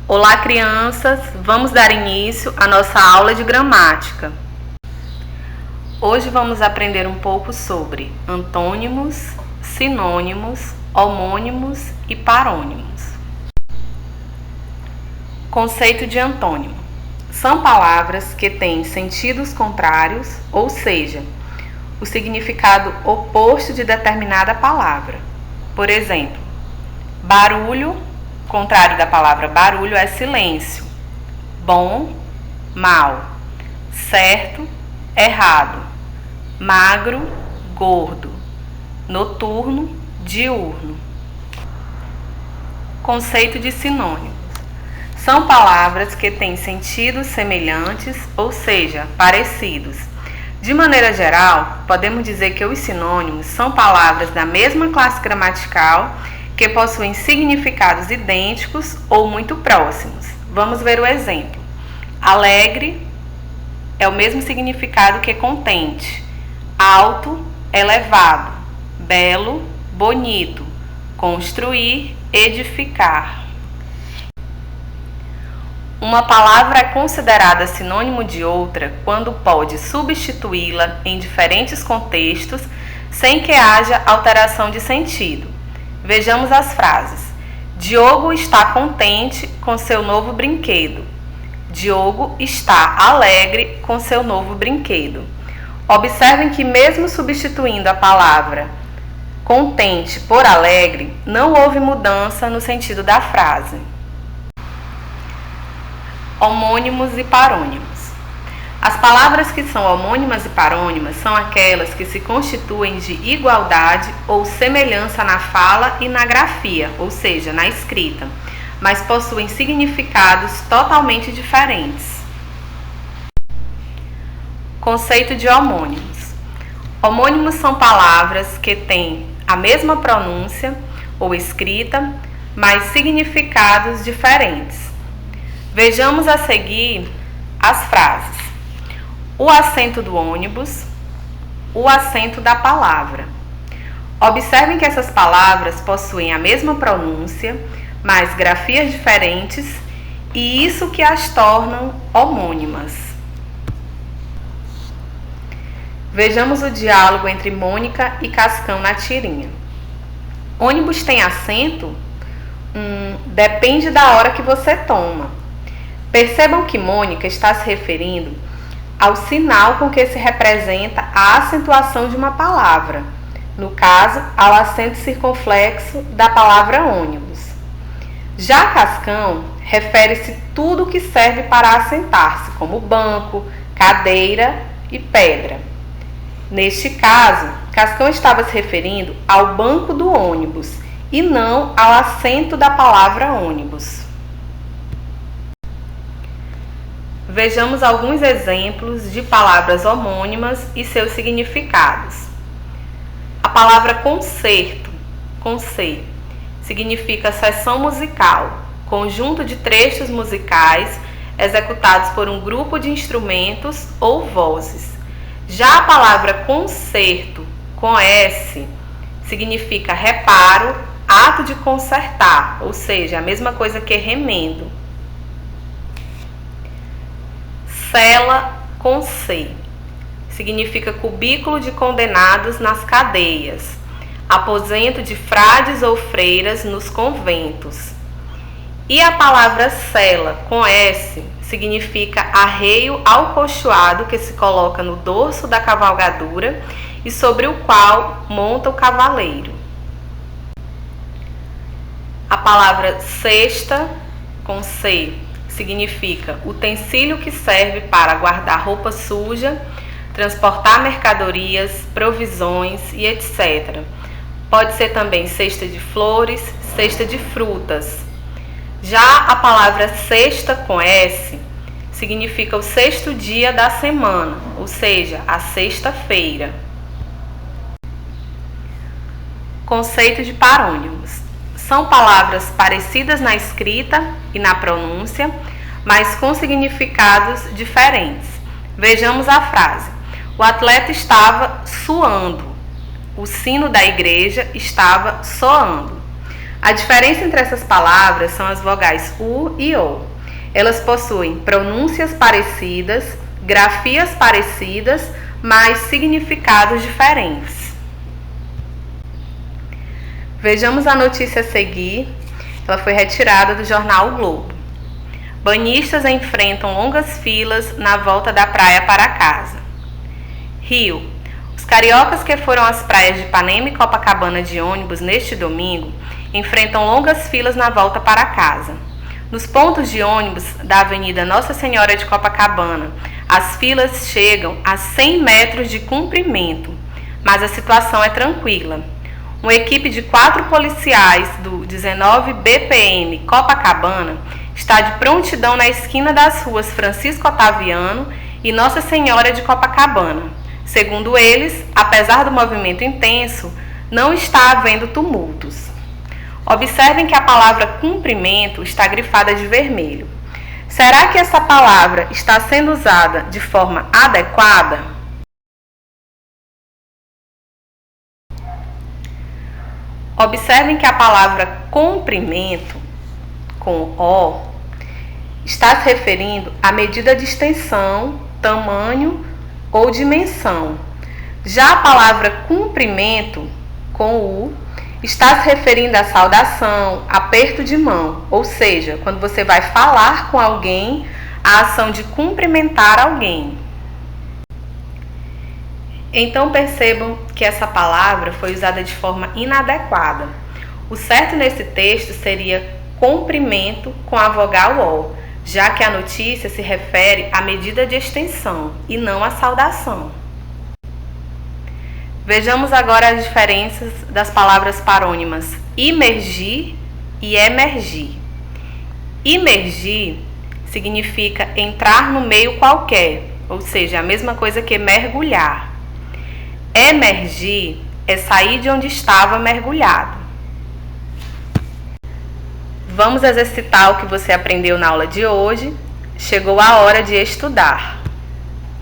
Olá, crianças! Vamos dar início à nossa aula de gramática. Hoje vamos aprender um pouco sobre antônimos, sinônimos, homônimos e parônimos. Conceito de antônimo. São palavras que têm sentidos contrários, ou seja, o significado oposto de determinada palavra. Por exemplo, barulho, contrário da palavra barulho é silêncio. Bom, mal. Certo, errado. Magro, gordo. Noturno, diurno. Conceito de sinônimos. São palavras que têm sentidos semelhantes, ou seja, parecidos. De maneira geral, podemos dizer que os sinônimos são palavras da mesma classe gramatical que possuem significados idênticos ou muito próximos. Vamos ver o exemplo. Alegre é o mesmo significado que contente. Alto, elevado. Belo, bonito. Construir, edificar. Uma palavra é considerada sinônimo de outra quando pode substituí-la em diferentes contextos sem que haja alteração de sentido. Vejamos as frases. Diogo está contente com seu novo brinquedo. Diogo está alegre com seu novo brinquedo. Observem que mesmo substituindo a palavra contente por alegre, não houve mudança no sentido da frase. Homônimos e parônimos. As palavras que são homônimas e parônimas são aquelas que se constituem de igualdade ou semelhança na fala e na grafia, ou seja, na escrita, mas possuem significados totalmente diferentes. Conceito de homônimos. Homônimos são palavras que têm a mesma pronúncia ou escrita, mas significados diferentes. Vejamos a seguir as frases. O assento do ônibus, o assento da palavra. Observem que essas palavras possuem a mesma pronúncia, mas grafias diferentes, e isso que as tornam homônimas. Vejamos o diálogo entre Mônica e Cascão na tirinha. Ônibus tem assento? Depende da hora que você toma. Percebam que Mônica está se referindo ao sinal com que se representa a acentuação de uma palavra, no caso, ao acento circunflexo da palavra ônibus. Já Cascão refere-se tudo que serve para assentar-se, como banco, cadeira e pedra. Neste caso, Cascão estava se referindo ao banco do ônibus e não ao acento da palavra ônibus. Vejamos alguns exemplos de palavras homônimas e seus significados. A palavra concerto, com C, significa seção musical, conjunto de trechos musicais executados por um grupo de instrumentos ou vozes. Já a palavra concerto, com S, significa reparo, ato de consertar, ou seja, a mesma coisa que remendo. Cela, com C, significa cubículo de condenados nas cadeias, aposento de frades ou freiras nos conventos. E a palavra cela, com S, significa arreio alcochoado que se coloca no dorso da cavalgadura e sobre o qual monta o cavaleiro. A palavra cesta, com C, significa utensílio que serve para guardar roupa suja, transportar mercadorias, provisões e etc. Pode ser também cesta de flores, cesta de frutas. Já a palavra sexta, com S, significa o sexto dia da semana, ou seja, a sexta-feira. Conceito de parônimos. São palavras parecidas na escrita e na pronúncia, mas com significados diferentes. Vejamos a frase. O atleta estava suando. O sino da igreja estava soando. A diferença entre essas palavras são as vogais U e O. Elas possuem pronúncias parecidas, grafias parecidas, mas significados diferentes. Vejamos a notícia a seguir. Ela foi retirada do jornal O Globo. Banhistas enfrentam longas filas na volta da praia para casa. Rio. Os cariocas que foram às praias de Ipanema e Copacabana de ônibus neste domingo enfrentam longas filas na volta para casa. Nos pontos de ônibus da Avenida Nossa Senhora de Copacabana, as filas chegam a 100 metros de comprimento, mas a situação é tranquila. Uma equipe de 4 policiais do 19 BPM Copacabana está de prontidão na esquina das ruas Francisco Otaviano e Nossa Senhora de Copacabana. Segundo eles, apesar do movimento intenso, não está havendo tumultos. Observem que a palavra cumprimento está grifada de vermelho. Será que essa palavra está sendo usada de forma adequada? Observem que a palavra comprimento, com O, está se referindo à medida de extensão, tamanho ou dimensão. Já a palavra cumprimento, com U, está se referindo à saudação, aperto de mão, ou seja, quando você vai falar com alguém, a ação de cumprimentar alguém. Então percebam que essa palavra foi usada de forma inadequada. O certo nesse texto seria comprimento com a vogal O, já que a notícia se refere à medida de extensão e não à saudação. Vejamos agora as diferenças das palavras parônimas imergir e emergir. Imergir significa entrar no meio qualquer, ou seja, a mesma coisa que mergulhar. Emergir é sair de onde estava mergulhado. Vamos exercitar o que você aprendeu na aula de hoje. Chegou a hora de estudar.